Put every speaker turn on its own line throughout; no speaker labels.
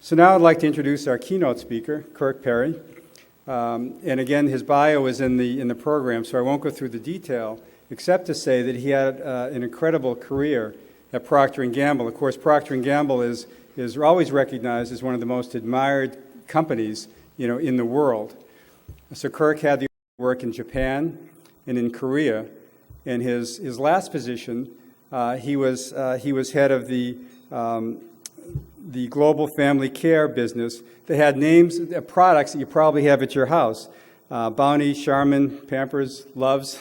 So now I'd like to introduce our keynote speaker, Kirk Perry. And again, his bio is in the program, so I won't go through the detail, except to say that he had an incredible career at Procter & Gamble. Of course, Procter & Gamble is always recognized as one of the most admired companies, in the world. So Kirk had the work in Japan and in Korea. In his last position, he was head of the global family care business. They had names, products that you probably have at your house. Bounty, Charmin, Pampers, Love's.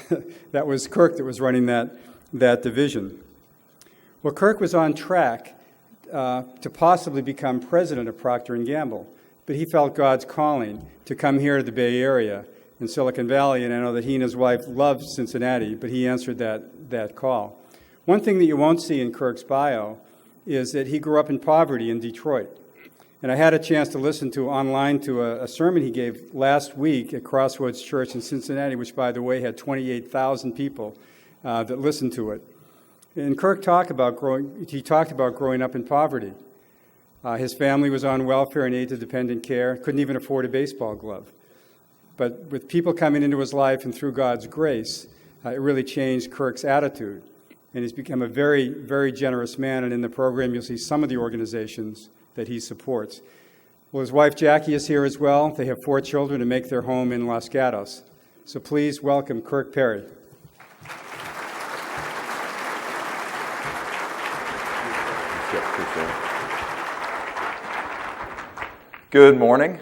That was Kirk that was running that division. Well, Kirk was on track to possibly become president of Procter & Gamble, but he felt God's calling to come here to the Bay Area in Silicon Valley, and I know that he and his wife loved Cincinnati, but he answered that call. One thing that you won't see in Kirk's bio is that he grew up in poverty in Detroit. And I had a chance to listen online to a sermon he gave last week at Crossroads Church in Cincinnati, which, by the way, had 28,000 people that listened to it. And Kirk talked about growing up in poverty. His family was on welfare and aid-to-dependent care, couldn't even afford a baseball glove. But with people coming into his life and through God's grace, it really changed Kirk's attitude. And he's become a very, very generous man. And in the program, you'll see some of the organizations that he supports. Well, his wife Jackie is here as well. They have 4 children and make their home in Los Gatos. So please welcome Kirk Perry.
Good morning.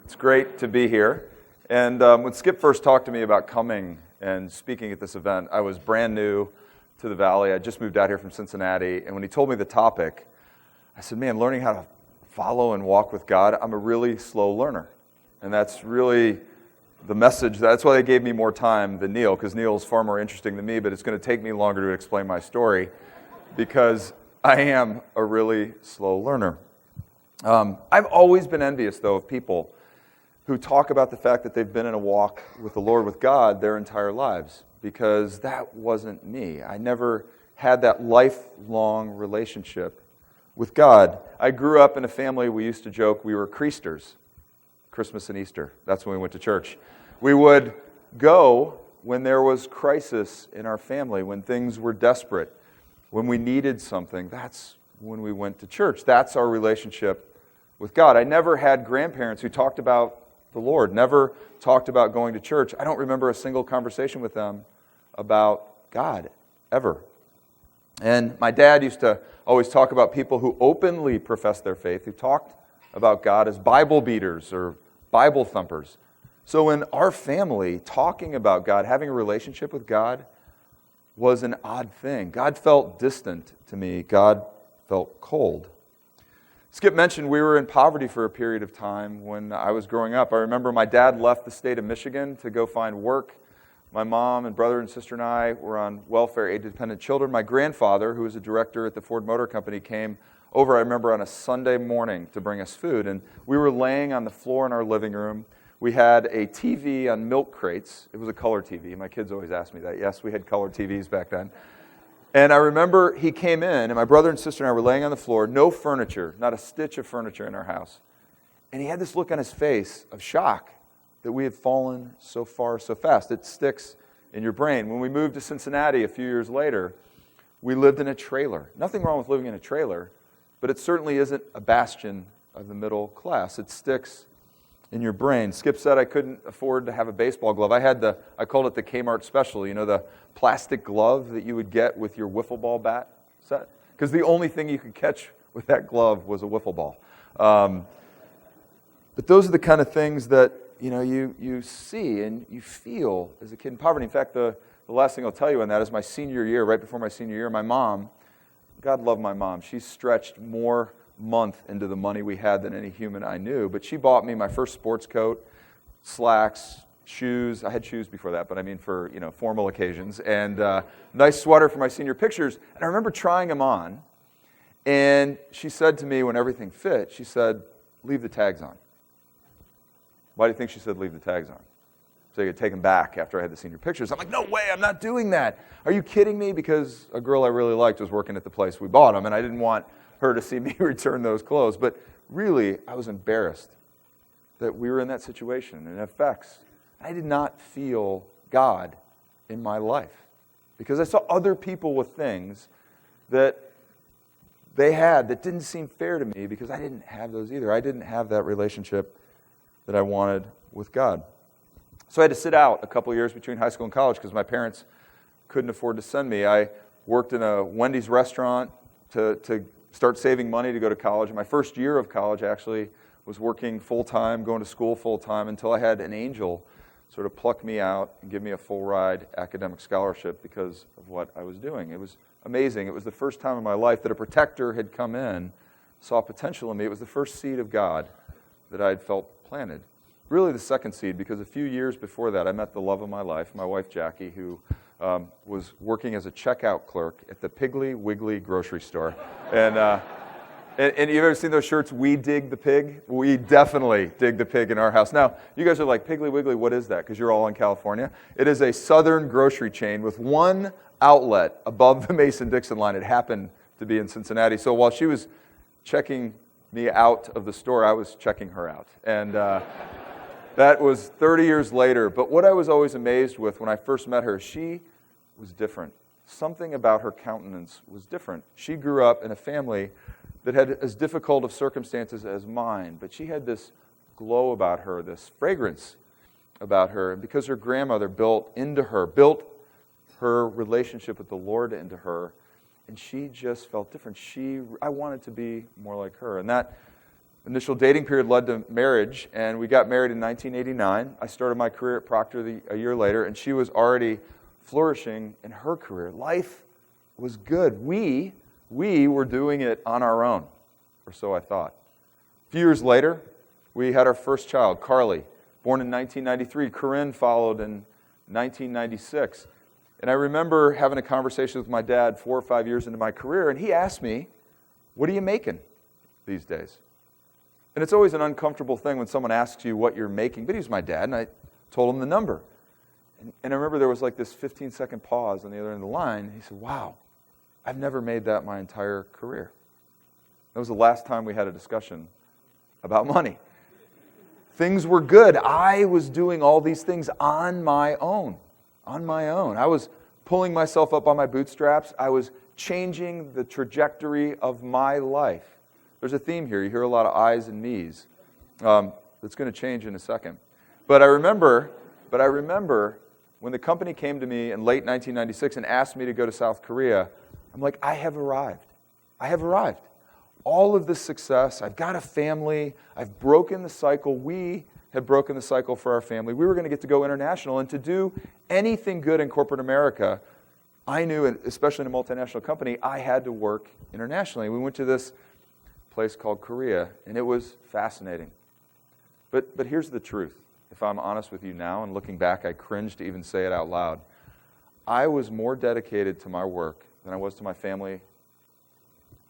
It's great to be here. And when Skip first talked to me about coming and speaking at this event, I was brand new to the Valley. I just moved out here from Cincinnati. And when he told me the topic, I said, man, learning how to follow and walk with God, I'm a really slow learner. And that's really the message. That's why they gave me more time than Neil, because Neil's far more interesting than me, but it's going to take me longer to explain my story because I am a really slow learner. I've always been envious, though, of people who talk about the fact that they've been in a walk with the Lord, with God, their entire lives, because that wasn't me. I never had that lifelong relationship with God. I grew up in a family, we used to joke, we were Creasters, Christmas and Easter. That's when we went to church. We would go when there was crisis in our family, when things were desperate, when we needed something. That's when we went to church. That's our relationship with God. I never had grandparents who talked about the Lord, never talked about going to church. I don't remember a single conversation with them about God, ever. And my dad used to always talk about people who openly professed their faith, who talked about God as Bible beaters or Bible thumpers. So in our family, talking about God, having a relationship with God, was an odd thing. God felt distant to me. God felt cold. Skip mentioned we were in poverty for a period of time when I was growing up. I remember my dad left the state of Michigan to go find work. My mom and brother and sister and I were on welfare, aid-dependent children. My grandfather, who was a director at the Ford Motor Company, came over, I remember, on a Sunday morning to bring us food. And we were laying on the floor in our living room. We had a TV on milk crates. It was a color TV. My kids always ask me that. Yes, we had color TVs back then. And I remember he came in, and my brother and sister and I were laying on the floor, no furniture, not a stitch of furniture in our house. And he had this look on his face of shock that we had fallen so far so fast. It sticks in your brain. When we moved to Cincinnati a few years later, we lived in a trailer. Nothing wrong with living in a trailer, but it certainly isn't a bastion of the middle class. It sticks in your brain. Skip said I couldn't afford to have a baseball glove. I called it the Kmart special, the plastic glove that you would get with your wiffle ball bat set. Because the only thing you could catch with that glove was a wiffle ball. But those are the kind of things that you see and you feel as a kid in poverty. In fact, the last thing I'll tell you on that is my senior year, right before my senior year, my mom, God love my mom, she stretched more month into the money we had than any human I knew, but she bought me my first sports coat, slacks, shoes. I had shoes before that, but I mean for formal occasions, and nice sweater for my senior pictures. And I remember trying them on, and she said to me when everything fit, she said, "Leave the tags on." Why do you think she said leave the tags on? so they could take them back after I had the senior pictures. I'm like, no way, I'm not doing that. Are you kidding me? Because a girl I really liked was working at the place we bought them, and I didn't want her to see me return those clothes. But really, I was embarrassed that we were in that situation, and it affects. I did not feel God in my life because I saw other people with things that they had that didn't seem fair to me because I didn't have those either. I didn't have that relationship that I wanted with God. So I had to sit out a couple of years between high school and college because my parents couldn't afford to send me. I worked in a Wendy's restaurant to start saving money to go to college. And my first year of college actually was working full-time, going to school full-time until I had an angel sort of pluck me out and give me a full ride academic scholarship because of what I was doing. It was amazing. It was the first time in my life that a protector had come in, saw potential in me. It was the first seed of God that I had felt planted. Really the second seed, because a few years before that, I met the love of my life, my wife Jackie, who was working as a checkout clerk at the Piggly Wiggly grocery store. And you've ever seen those shirts, "We dig the pig"? We definitely dig the pig in our house. Now, you guys are like, Piggly Wiggly, what is that? Because you're all in California. It is a southern grocery chain with one outlet above the Mason-Dixon line. It happened to be in Cincinnati. So while she was checking me out of the store, I was checking her out. And that was 30 years later. But what I was always amazed with when I first met her, she was different. Something about her countenance was different. She grew up in a family that had as difficult of circumstances as mine, but she had this glow about her, this fragrance about her. And because her grandmother built her relationship with the Lord into her, and she just felt different. I wanted to be more like her. And that initial dating period led to marriage, and we got married in 1989. I started my career at Procter a year later, and she was already flourishing in her career. Life was good. We were doing it on our own, or so I thought. A few years later, we had our first child, Carly, born in 1993. Corinne followed in 1996. And I remember having a conversation with my dad 4 or 5 years into my career, and he asked me, "What are you making these days?" And it's always an uncomfortable thing when someone asks you what you're making, but he was my dad, and I told him the number. And I remember there was like this 15-second pause on the other end of the line, and he said, "Wow, I've never made that my entire career." That was the last time we had a discussion about money. Things were good. I was doing all these things on my own. I was pulling myself up on my bootstraps. I was changing the trajectory of my life. There's a theme here. You hear a lot of I's and me's. That's going to change in a second. But I remember when the company came to me in late 1996 and asked me to go to South Korea, I'm like, I have arrived. All of this success, I've got a family, I've broken the cycle. We had broken the cycle for our family. We were going to get to go international, and to do anything good in corporate America, I knew, especially in a multinational company, I had to work internationally. We went to this place called Korea, and it was fascinating. But here's the truth. If I'm honest with you now, and looking back, I cringe to even say it out loud. I was more dedicated to my work than I was to my family,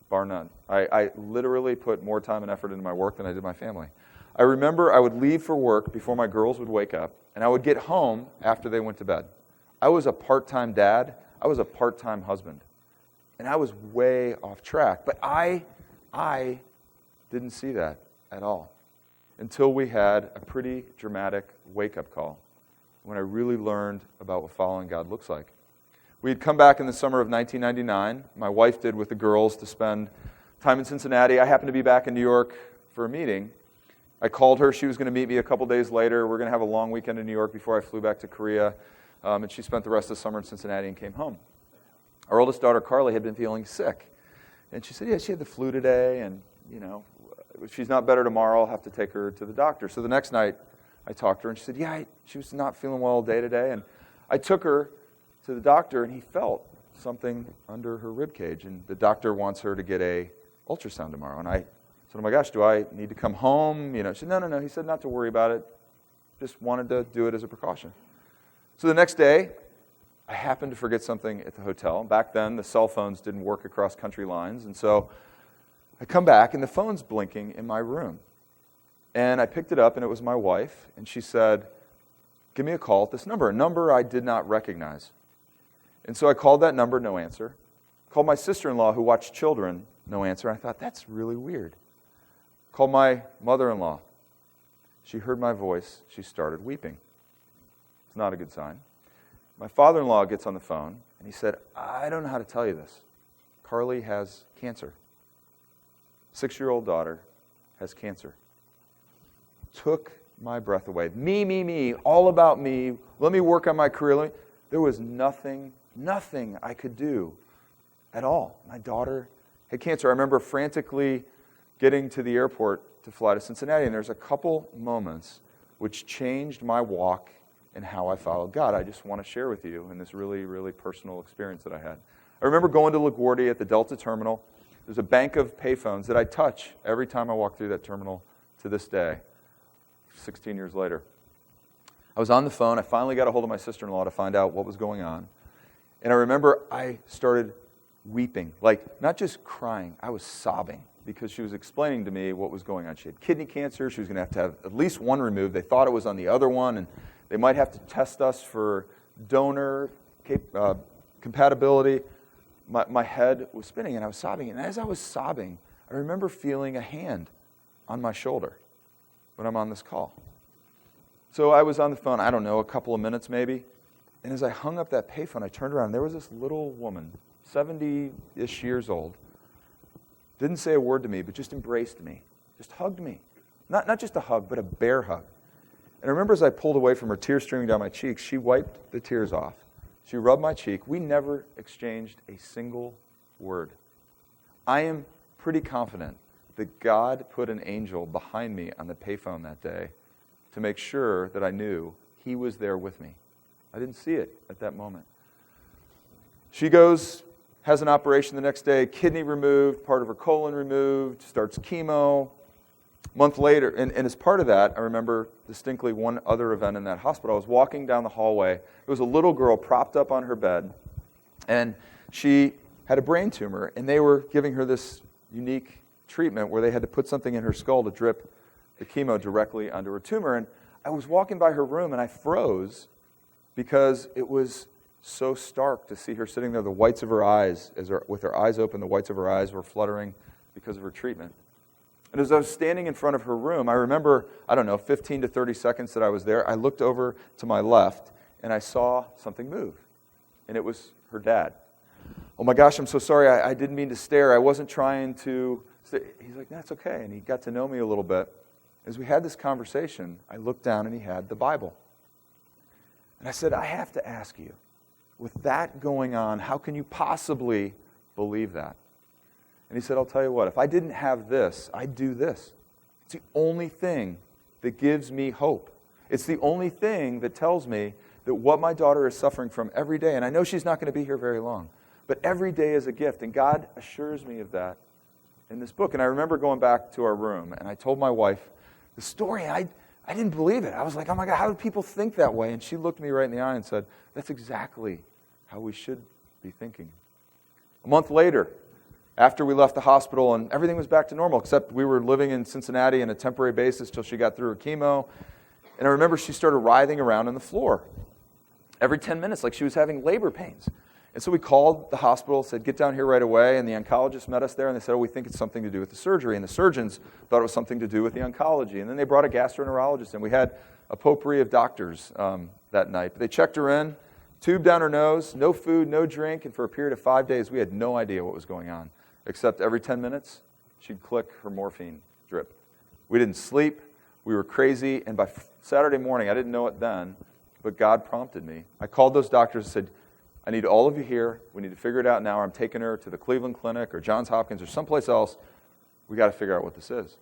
bar none. I literally put more time and effort into my work than I did my family. I remember I would leave for work before my girls would wake up, and I would get home after they went to bed. I was a part-time dad. I was a part-time husband. And I was way off track. But I didn't see that at all until we had a pretty dramatic wake-up call when I really learned about what following God looks like. We had come back in the summer of 1999. My wife did with the girls to spend time in Cincinnati. I happened to be back in New York for a meeting. I called her. She was going to meet me a couple days later. We're going to have a long weekend in New York before I flew back to Korea. And she spent the rest of the summer in Cincinnati and came home. Our oldest daughter, Carly, had been feeling sick. And she said, yeah, she had the flu today, and, if she's not better tomorrow, I'll have to take her to the doctor. So the next night, I talked to her, and she said, yeah, she was not feeling well all day today. And I took her to the doctor, and he felt something under her rib cage, and the doctor wants her to get a ultrasound tomorrow. And I said, oh my gosh, do I need to come home? She said, no. He said not to worry about it. Just wanted to do it as a precaution. So the next day, I happened to forget something at the hotel. Back then, the cell phones didn't work across country lines, and so I come back, and the phone's blinking in my room. And I picked it up, and it was my wife, and she said, give me a call at this number, a number I did not recognize. And so I called that number, no answer. Called my sister-in-law who watched children, no answer. I thought, that's really weird. Called my mother-in-law. She heard my voice. She started weeping. It's not a good sign. My father-in-law gets on the phone, and he said, I don't know how to tell you this. Carly has cancer. 6-year-old daughter has cancer. Took my breath away. Me, all about me. Let me work on my career. There was nothing I could do at all. My daughter had cancer. I remember frantically getting to the airport to fly to Cincinnati, and there's a couple moments which changed my walk and how I followed God. I just want to share with you in this really, really personal experience that I had. I remember going to LaGuardia at the Delta terminal. There's a bank of payphones that I touch every time I walk through that terminal to this day, 16 years later. I was on the phone. I finally got a hold of my sister-in-law to find out what was going on. And I remember I started weeping, like not just crying, I was sobbing because she was explaining to me what was going on. She had kidney cancer. She was going to have at least one removed. They thought it was on the other one, and they might have to test us for donor compatibility. My head was spinning, and I was sobbing. And as I was sobbing, I remember feeling a hand on my shoulder when I'm on this call. So I was on the phone, I don't know, a couple of minutes maybe. And as I hung up that payphone, I turned around, and there was this little woman, 70-ish years old, didn't say a word to me, but just embraced me, just hugged me. Not just a hug, but a bear hug. And I remember as I pulled away from her, tears streaming down my cheeks, she wiped the tears off. She rubbed my cheek. We never exchanged a single word. I am pretty confident that God put an angel behind me on the payphone that day to make sure that I knew he was there with me. I didn't see it at that moment. She goes, has an operation the next day, kidney removed, part of her colon removed, starts chemo. A month later, and as part of that, I remember distinctly one other event in that hospital. I was walking down the hallway. There was a little girl propped up on her bed, and she had a brain tumor, and they were giving her this unique treatment where they had to put something in her skull to drip the chemo directly onto her tumor. And I was walking by her room, and I froze because it was so stark to see her sitting there, the whites of her eyes, with her eyes open, the whites of her eyes were fluttering because of her treatment. And as I was standing in front of her room, I remember, 15 to 30 seconds that I was there, I looked over to my left, and I saw something move. And it was her dad. Oh my gosh, I'm so sorry, I didn't mean to stare. I wasn't trying to stare. He's like, that's okay. And he got to know me a little bit. As we had this conversation, I looked down, and he had the Bible. And I said, I have to ask you, with that going on, how can you possibly believe that? And he said, I'll tell you what, if I didn't have this, I'd do this. It's the only thing that gives me hope. It's the only thing that tells me that what my daughter is suffering from every day, and I know she's not going to be here very long, but every day is a gift, and God assures me of that in this book. And I remember going back to our room, and I told my wife the story, and I didn't believe it. I was like, oh my God, how do people think that way? And she looked me right in the eye and said, that's exactly how we should be thinking. A month later, after we left the hospital, and everything was back to normal, except we were living in Cincinnati on a temporary basis till she got through her chemo. And I remember she started writhing around on the floor every 10 minutes, like she was having labor pains. And so we called the hospital, said, get down here right away. And the oncologist met us there, and they said, oh, we think it's something to do with the surgery. And the surgeons thought it was something to do with the oncology. And then they brought a gastroenterologist, and we had a potpourri of doctors that night. But they checked her in, tube down her nose, no food, no drink, and for a period of 5 days, we had no idea what was going on, except every 10 minutes, she'd click her morphine drip. We didn't sleep. We were crazy. And by Saturday morning, I didn't know it then, but God prompted me. I called those doctors and said, I need all of you here. We need to figure it out now. I'm taking her to the Cleveland Clinic or Johns Hopkins or someplace else. We got to figure out what this is.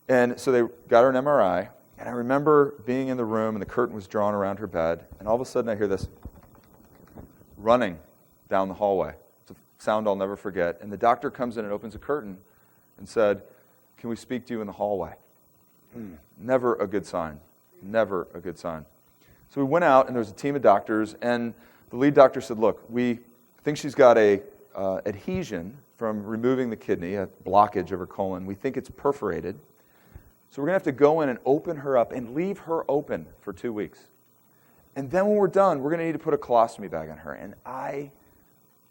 And so they got her an MRI, and I remember being in the room, and the curtain was drawn around her bed, and all of a sudden I hear this running down the hallway. It's a sound I'll never forget. And the doctor comes in and opens a curtain and said, can we speak to you in the hallway? Never a good sign. Never a good sign. So we went out, and there was a team of doctors, and the lead doctor said, look, we think she's got a adhesion from removing the kidney, a blockage of her colon. We think it's perforated. So we're going to have to go in and open her up and leave her open for 2 weeks. And then when we're done, we're going to need to put a colostomy bag on her. And I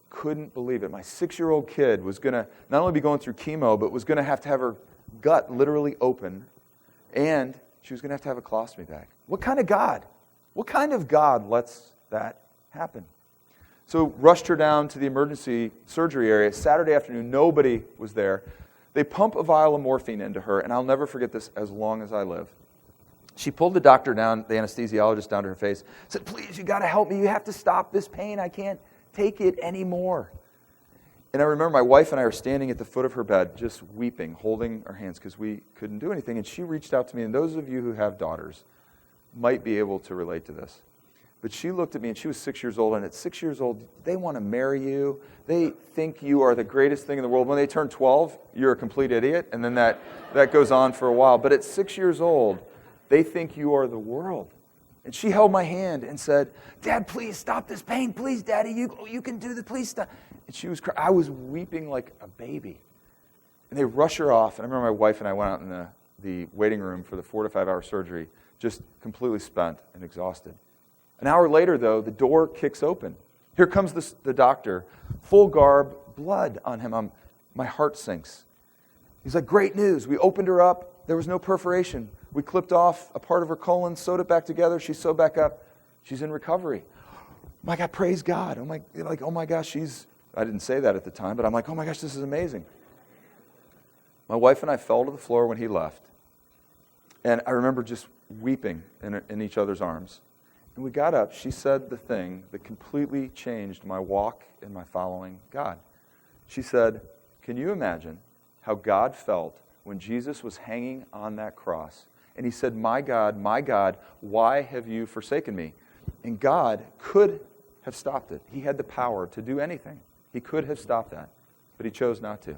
couldn't believe it. My 6-year-old kid was going to not only be going through chemo, but was going to have her gut literally open, and she was going to have a colostomy bag. What kind of God? What kind of God lets that happen? So rushed her down to the emergency surgery area. Saturday afternoon, nobody was there. They pump a vial of morphine into her, and I'll never forget this as long as I live. She pulled the doctor down, the anesthesiologist, down to her face, said, "Please, you got to help me. You have to stop this pain. I can't take it anymore." And I remember my wife and I are standing at the foot of her bed, just weeping, holding our hands because we couldn't do anything. And she reached out to me, and those of you who have daughters might be able to relate to this. But she looked at me, and she was 6 years old, and at 6 years old, they want to marry you. They think you are the greatest thing in the world. When they turn 12, you're a complete idiot, and then that goes on for a while. But at 6 years old, they think you are the world. And she held my hand and said, "Dad, please stop this pain. Please, Daddy, you can do this. Please stop." And she was crying. I was weeping like a baby. And they rush her off. And I remember my wife and I went out in the waiting room for the 4 to 5 hour surgery, just completely spent and exhausted. An hour later, though, the door kicks open. Here comes the doctor, full garb, blood on him. My heart sinks. He's like, "Great news. We opened her up. There was no perforation. We clipped off a part of her colon, sewed it back together. She's sewed back up. She's in recovery." My God, praise God. I'm like, oh my gosh, I didn't say that at the time, but I'm like, oh my gosh, this is amazing. My wife and I fell to the floor when he left. And I remember just weeping in each other's arms. And we got up. She said the thing that completely changed my walk and my following God. She said, "Can you imagine how God felt when Jesus was hanging on that cross? And he said, 'My God, why have you forsaken me?'" And God could have stopped it. He had the power to do anything. He could have stopped that, but he chose not to.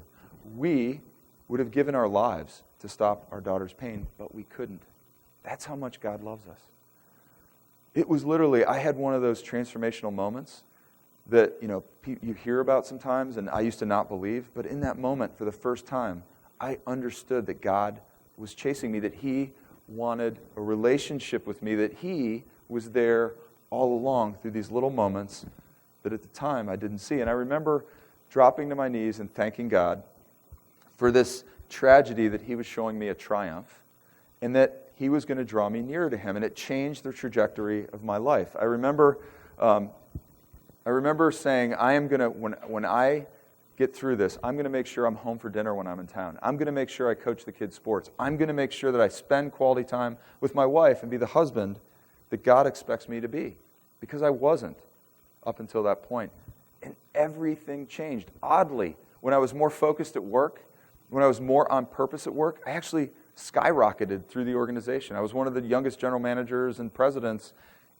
We would have given our lives to stop our daughter's pain, but we couldn't. That's how much God loves us. It was literally, I had one of those transformational moments that you hear about sometimes, and I used to not believe, but in that moment, for the first time, I understood that God was chasing me, that he wanted a relationship with me, that he was there all along through these little moments that at the time I didn't see. And I remember dropping to my knees and thanking God for this tragedy, that he was showing me a triumph, and that he was going to draw me nearer to him, and it changed the trajectory of my life. I remember saying, I am going to, when I get through this, I'm going to make sure I'm home for dinner when I'm in town. I'm going to make sure I coach the kids' sports. I'm going to make sure that I spend quality time with my wife and be the husband that God expects me to be, because I wasn't up until that point. And everything changed. Oddly, when I was more focused at work, when I was more on purpose at work, I actually skyrocketed through the organization. I was one of the youngest general managers and presidents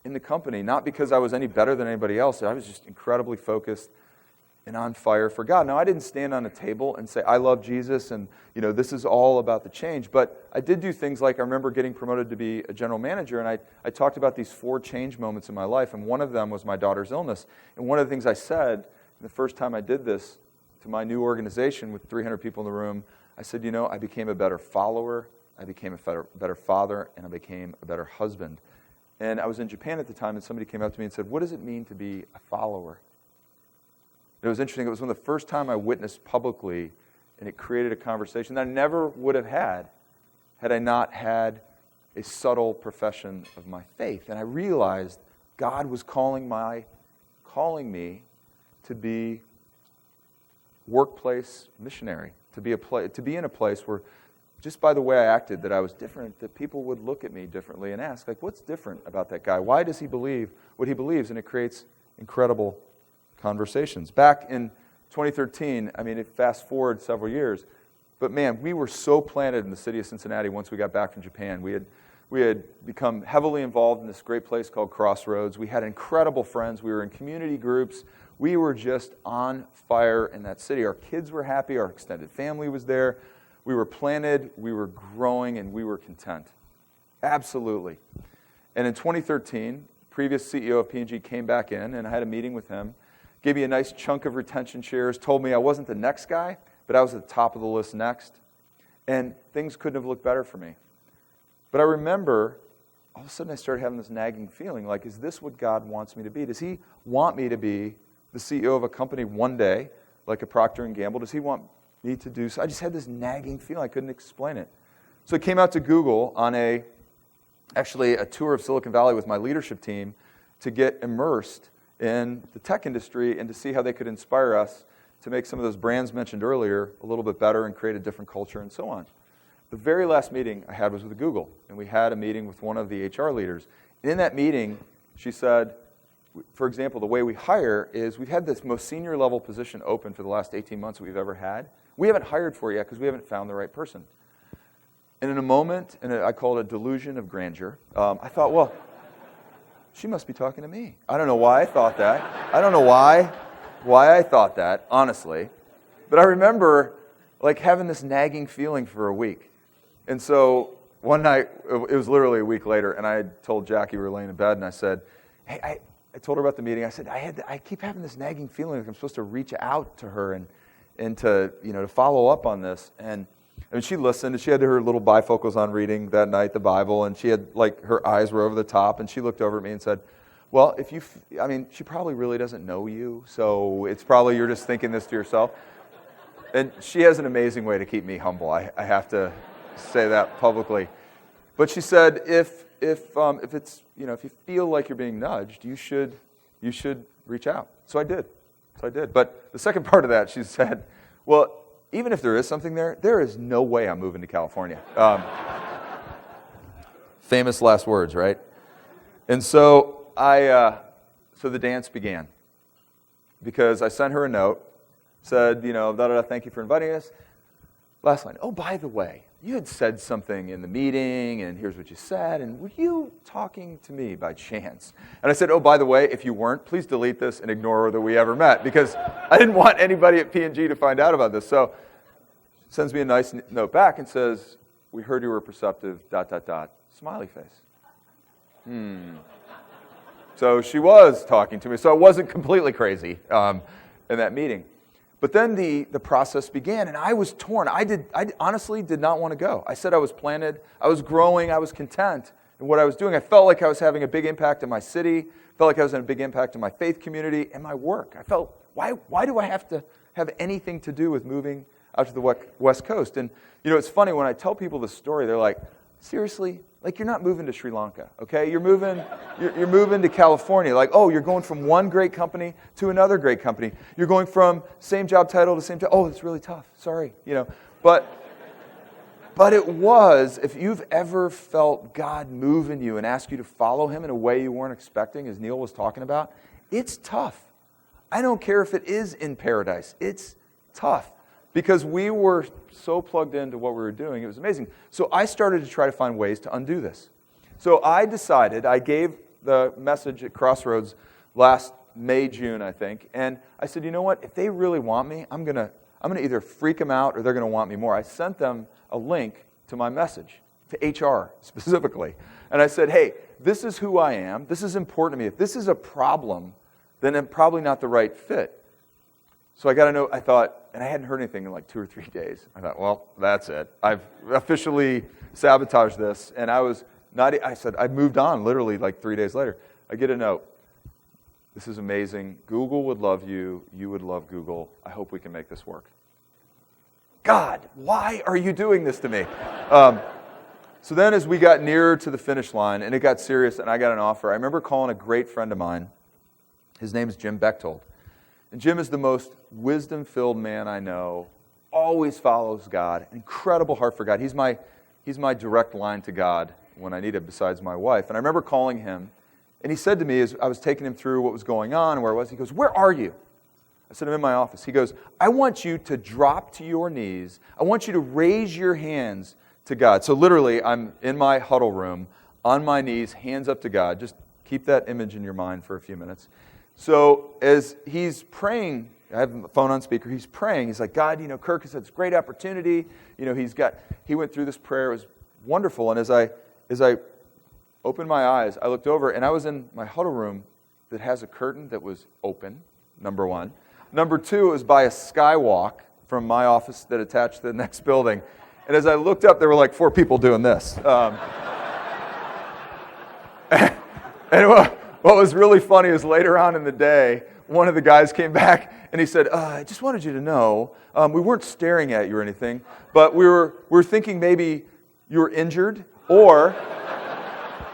in the company, not because I was any better than anybody else. I was just incredibly focused and on fire for God. Now, I didn't stand on a table and say, "I love Jesus," and this is all about the change. But I did do things like, I remember getting promoted to be a general manager, and I talked about these 4 change moments in my life, and one of them was my daughter's illness. And one of the things I said the first time I did this to my new organization with 300 people in the room, I said, I became a better follower, I became a better father, and I became a better husband. And I was in Japan at the time, and somebody came up to me and said, "What does it mean to be a follower?" It was interesting. It was one of the first time I witnessed publicly, and it created a conversation that I never would have had I not had a subtle profession of my faith. And I realized God was calling me to be workplace missionary, to be in a place where, just by the way I acted, that I was different, that people would look at me differently and ask, what's different about that guy? Why does he believe what he believes? And it creates incredible conversations. Back in 2013, it fast forward several years, but man, we were so planted in the city of Cincinnati once we got back from Japan. We had become heavily involved in this great place called Crossroads. We had incredible friends. We were in community groups. We were just on fire in that city. Our kids were happy. Our extended family was there. We were planted, we were growing, and we were content. Absolutely. And in 2013, previous CEO of P&G came back in, and I had a meeting with him, gave me a nice chunk of retention shares, told me I wasn't the next guy, but I was at the top of the list next. And things couldn't have looked better for me. But I remember all of a sudden I started having this nagging feeling, like, is this what God wants me to be? Does he want me to be the CEO of a company one day, like a Procter & Gamble? Does he want me to do so? I just had this nagging feeling. I couldn't explain it. So I came out to Google on actually a tour of Silicon Valley with my leadership team to get immersed in the tech industry and to see how they could inspire us to make some of those brands mentioned earlier a little bit better and create a different culture and so on. The very last meeting I had was with Google, and we had a meeting with one of the HR leaders. And in that meeting, she said, for example, the way we hire is we've had this most senior level position open for the last 18 months that we've ever had. We haven't hired for it yet because we haven't found the right person. And in a moment, and I call it a delusion of grandeur, I thought, well, she must be talking to me. I don't know why I thought that. I don't know why I thought that, honestly. But I remember like having this nagging feeling for a week. And so one night, it was literally a week later, and I had told Jackie, we were laying in bed, and I said, hey, I told her about the meeting. I said, I keep having this nagging feeling like I'm supposed to reach out to her and to, to follow up on this. And I mean, she listened, and she had her little bifocals on reading that night, the Bible, and she had, like, her eyes were over the top, and she looked over at me and said, well, she probably really doesn't know you, so it's probably you're just thinking this to yourself. And she has an amazing way to keep me humble. I have to say that publicly. But she said, if it's, if you feel like you're being nudged, you should reach out. So I did. But the second part of that, she said, well, even if there is something there is no way I'm moving to California. Famous last words, right? And so so the dance began, because I sent her a note, said, thank you for inviting us. Last line, oh, by the way, you had said something in the meeting, and here's what you said, and were you talking to me by chance? And I said, oh, by the way, if you weren't, please delete this and ignore that we ever met, because I didn't want anybody at P&G to find out about this. So sends me a nice note back and says, we heard you were perceptive, ... smiley face. So she was talking to me, so I wasn't completely crazy in that meeting. But then the process began, and I was torn. I honestly did not want to go. I said I was planted, I was growing, I was content in what I was doing. I felt like I was having a big impact in my city, felt like I was having a big impact in my faith community and my work. I felt, why do I have to have anything to do with moving out to the West Coast? And it's funny, when I tell people this story, they're like, seriously? Like, you're not moving to Sri Lanka, okay? You're moving to California. Like, oh, you're going from one great company to another great company. You're going from same job title to same job. Oh, it's really tough. Sorry, But it was, if you've ever felt God move in you and ask you to follow him in a way you weren't expecting, as Neil was talking about, it's tough. I don't care if it is in paradise. It's tough. Because we were so plugged into what we were doing, it was amazing. So I started to try to find ways to undo this. So I decided, I gave the message at Crossroads last May, June, I think, and I said, you know what, if they really want me, I'm gonna either freak them out or they're gonna want me more. I sent them a link to my message, to HR specifically. And I said, hey, this is who I am, this is important to me. If this is a problem, then I'm probably not the right fit. So I got a note, I thought, and I hadn't heard anything in like 2 or 3 days. I thought, well, that's it. I've officially sabotaged this. And I said, I moved on literally like 3 days later. I get a note. This is amazing. Google would love you. You would love Google. I hope we can make this work. God, why are you doing this to me? So then as we got nearer to the finish line, and it got serious, and I got an offer, I remember calling a great friend of mine. His name is Jim Bechtold. And Jim is the most wisdom-filled man I know, always follows God, incredible heart for God. He's my direct line to God when I need it, besides my wife. And I remember calling him, and he said to me, as I was taking him through what was going on and where I was, he goes, where are you? I said, I'm in my office. He goes, I want you to drop to your knees. I want you to raise your hands to God. So literally, I'm in my huddle room, on my knees, hands up to God. Just keep that image in your mind for a few minutes. So as he's praying, I have the phone on speaker, he's praying, he's like, God, Kirk has had this great opportunity, he went through this prayer, it was wonderful, and as I opened my eyes, I looked over, and I was in my huddle room that has a curtain that was open, number one. Number two, it was by a skywalk from my office that attached to the next building, and as I looked up, there were like 4 people doing this. And what was really funny is later on in the day, one of the guys came back and he said, I just wanted you to know, we weren't staring at you or anything, but we were thinking maybe you were injured, or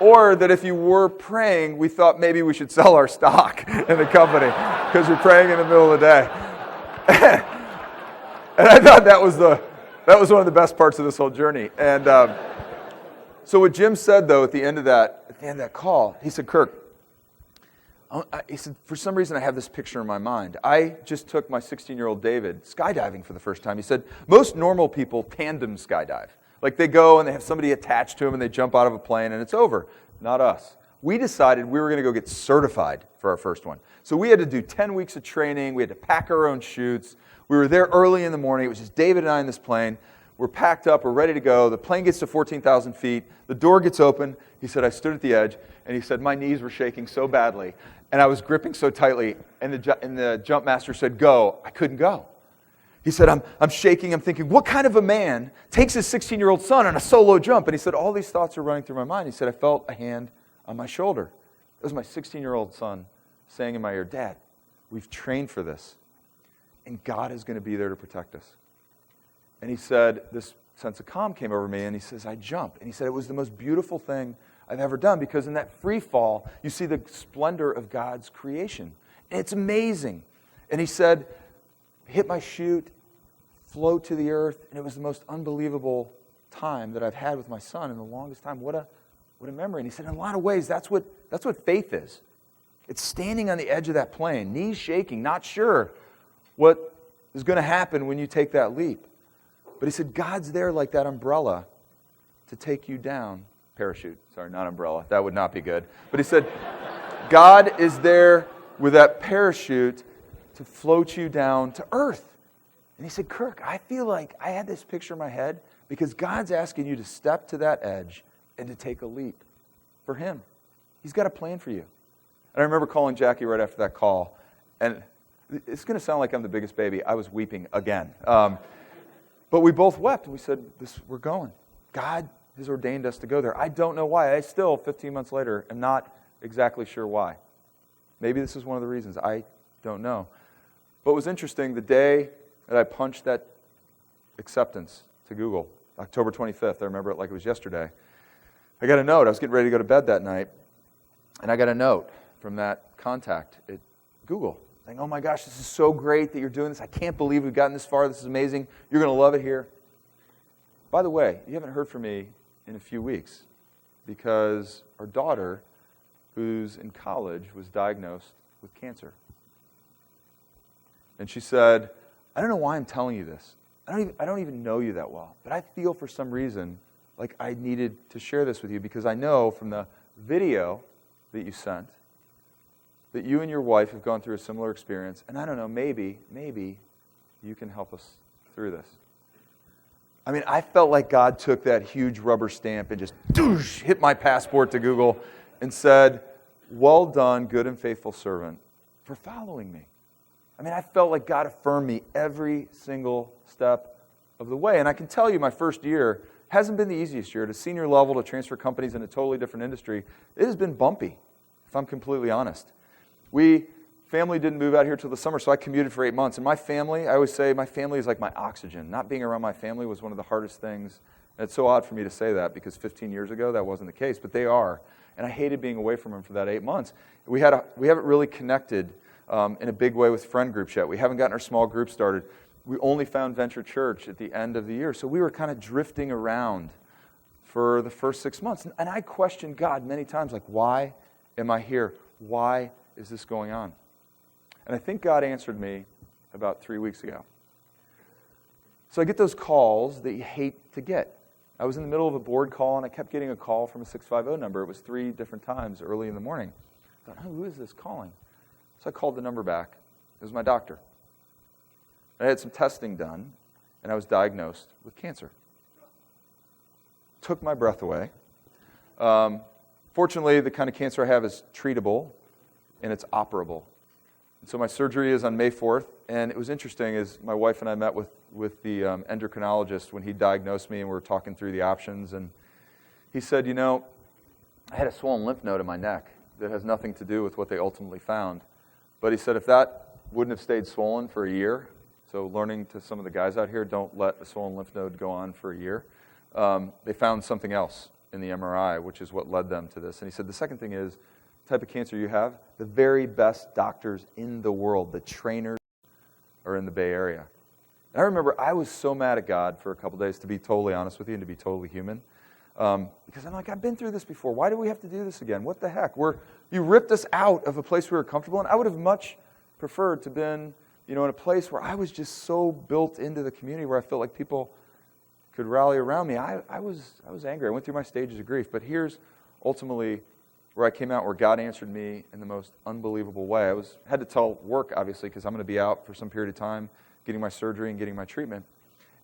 that if you were praying, we thought maybe we should sell our stock in the company because you're praying in the middle of the day. And I thought that was one of the best parts of this whole journey. And so what Jim said, though, at the end of that call, he said, Kirk, he said, for some reason I have this picture in my mind. I just took my 16-year-old David skydiving for the first time. He said, most normal people tandem skydive. Like they go and they have somebody attached to them and they jump out of a plane and it's over. Not us. We decided we were going to go get certified for our first one. So we had to do 10 weeks of training. We had to pack our own chutes. We were there early in the morning. It was just David and I in this plane. We're packed up. We're ready to go. The plane gets to 14,000 feet. The door gets open. He said, I stood at the edge, and he said, my knees were shaking so badly, and I was gripping so tightly, and the jump master said, go. I couldn't go. He said, I'm shaking. I'm thinking, what kind of a man takes his 16-year-old son on a solo jump? And he said, all these thoughts are running through my mind. He said, I felt a hand on my shoulder. It was my 16-year-old son saying in my ear, Dad, we've trained for this, and God is going to be there to protect us. And he said, this sense of calm came over me, and he says, I jumped. And he said, it was the most beautiful thing I've ever done, because in that free fall, you see the splendor of God's creation. And it's amazing. And he said, hit my chute, float to the earth, and it was the most unbelievable time that I've had with my son in the longest time. What a memory. And he said, in a lot of ways, that's what faith is. It's standing on the edge of that plane, knees shaking, not sure what is going to happen when you take that leap. But he said, God's there like that umbrella to take you down. Parachute, sorry, not umbrella. That would not be good. But he said, God is there with that parachute to float you down to earth. And he said, Kirk, I feel like I had this picture in my head because God's asking you to step to that edge and to take a leap for him. He's got a plan for you. And I remember calling Jackie right after that call, and it's going to sound like I'm the biggest baby. I was weeping again. But we both wept, and we said, we're going. God has ordained us to go there. I don't know why. I still, 15 months later, am not exactly sure why. Maybe this is one of the reasons. I don't know. But it was interesting, the day that I punched that acceptance to Google, October 25th, I remember it like it was yesterday, I got a note. I was getting ready to go to bed that night, and I got a note from that contact at Google saying, oh my gosh, this is so great that you're doing this. I can't believe we've gotten this far. This is amazing. You're going to love it here. By the way, you haven't heard from me in a few weeks because our daughter, who's in college, was diagnosed with cancer. And she said, I don't know why I'm telling you this. I don't even know you that well, but I feel for some reason like I needed to share this with you because I know from the video that you sent that you and your wife have gone through a similar experience, and I don't know, maybe you can help us through this. I mean, I felt like God took that huge rubber stamp and just hit my passport to Google and said, well done, good and faithful servant, for following me. I mean, I felt like God affirmed me every single step of the way. And I can tell you my first year hasn't been the easiest year. At a senior level, to transfer companies in a totally different industry, it has been bumpy, if I'm completely honest. Family didn't move out here till the summer, so I commuted for 8 months. And my family, I always say, my family is like my oxygen. Not being around my family was one of the hardest things. And it's so odd for me to say that because 15 years ago, that wasn't the case, but they are. And I hated being away from them for that 8 months. We haven't really connected in a big way with friend groups yet. We haven't gotten our small group started. We only found Venture Church at the end of the year. So we were kind of drifting around for the first 6 months. And I questioned God many times, like, why am I here? Why is this going on? And I think God answered me about 3 weeks ago. So I get those calls that you hate to get. I was in the middle of a board call, and I kept getting a call from a 650 number. It was 3 different times early in the morning. I thought, who is this calling? So I called the number back. It was my doctor. I had some testing done, and I was diagnosed with cancer. Took my breath away. Fortunately, the kind of cancer I have is treatable, and it's operable. And so my surgery is on May 4th, and it was interesting as my wife and I met with the endocrinologist when he diagnosed me, and we were talking through the options, and he said, I had a swollen lymph node in my neck that has nothing to do with what they ultimately found. But he said if that wouldn't have stayed swollen for a year, so learning to some of the guys out here, don't let a swollen lymph node go on for a year, they found something else in the MRI, which is what led them to this. And he said the second thing is, the type of cancer you have, the very best doctors in the world, the trainers, are in the Bay Area. And I remember I was so mad at God for a couple days, to be totally honest with you and to be totally human. Because I'm like, I've been through this before. Why do we have to do this again? What the heck? You ripped us out of a place we were comfortable in. I would have much preferred to have been, in a place where I was just so built into the community, where I felt like people could rally around me. I was angry. I went through my stages of grief. But here's ultimately where I came out, where God answered me in the most unbelievable way. I had to tell work, obviously, because I'm going to be out for some period of time, getting my surgery and getting my treatment.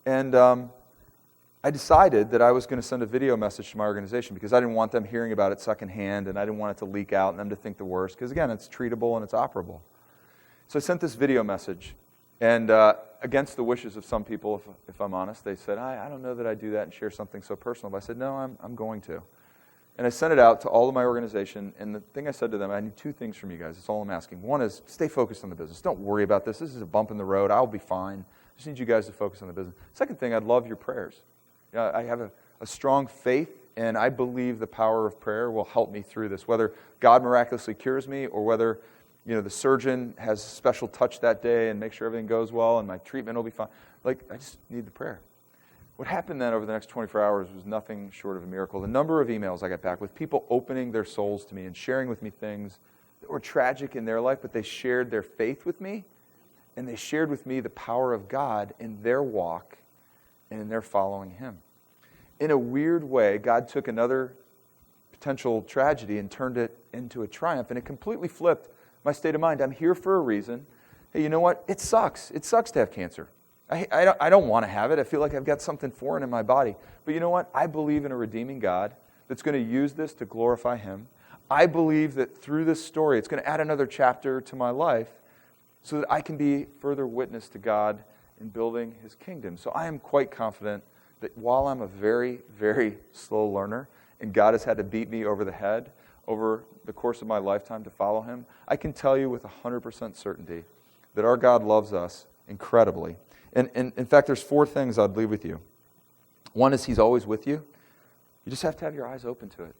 And I decided that I was going to send a video message to my organization, because I didn't want them hearing about it secondhand, and I didn't want it to leak out and them to think the worst, because again, it's treatable and it's operable. So I sent this video message, and against the wishes of some people, if I'm honest, they said, I don't know that I do that and share something so personal. But I said, no, I'm going to. And I sent it out to all of my organization, and the thing I said to them, I need two things from you guys. That's all I'm asking. One is, stay focused on the business. Don't worry about this. This is a bump in the road. I'll be fine. I just need you guys to focus on the business. Second thing, I'd love your prayers. I have a strong faith, and I believe the power of prayer will help me through this, whether God miraculously cures me or whether the surgeon has a special touch that day and make sure everything goes well and my treatment will be fine. I just need the prayer. What happened then over the next 24 hours was nothing short of a miracle. The number of emails I got back with people opening their souls to me and sharing with me things that were tragic in their life, but they shared their faith with me, and they shared with me the power of God in their walk and in their following Him. In a weird way, God took another potential tragedy and turned it into a triumph, and it completely flipped my state of mind. I'm here for a reason. Hey, you know what? It sucks. It sucks to have cancer. I don't want to have it. I feel like I've got something foreign in my body. But you know what? I believe in a redeeming God that's going to use this to glorify Him. I believe that through this story, it's going to add another chapter to my life so that I can be further witness to God in building His kingdom. So I am quite confident that while I'm a very, very slow learner, and God has had to beat me over the head over the course of my lifetime to follow Him, I can tell you with 100% certainty that our God loves us incredibly. And in fact, there's 4 things I'd leave with you. One is He's always with you. You just have to have your eyes open to it.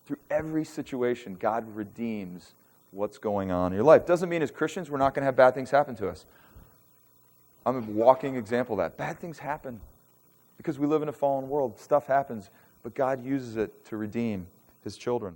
Through every situation, God redeems what's going on in your life. Doesn't mean as Christians we're not going to have bad things happen to us. I'm a walking example of that. Bad things happen because we live in a fallen world. Stuff happens, but God uses it to redeem His children.